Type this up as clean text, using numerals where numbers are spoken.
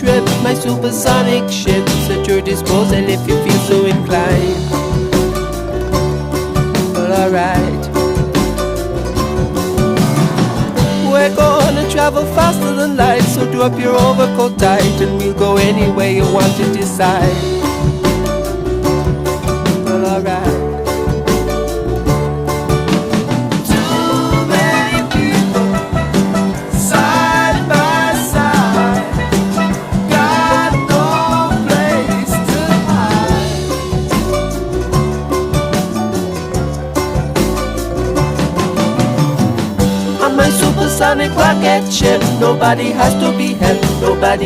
trip, my supersonic ship's at your disposal if you feel so inclined. Well, alright. We're gonna travel faster than light, so do up your overcoat tight, and we'll go anywhere you want to decide. Well, alright. My supersonic rocket ship, nobody has to be helped, nobody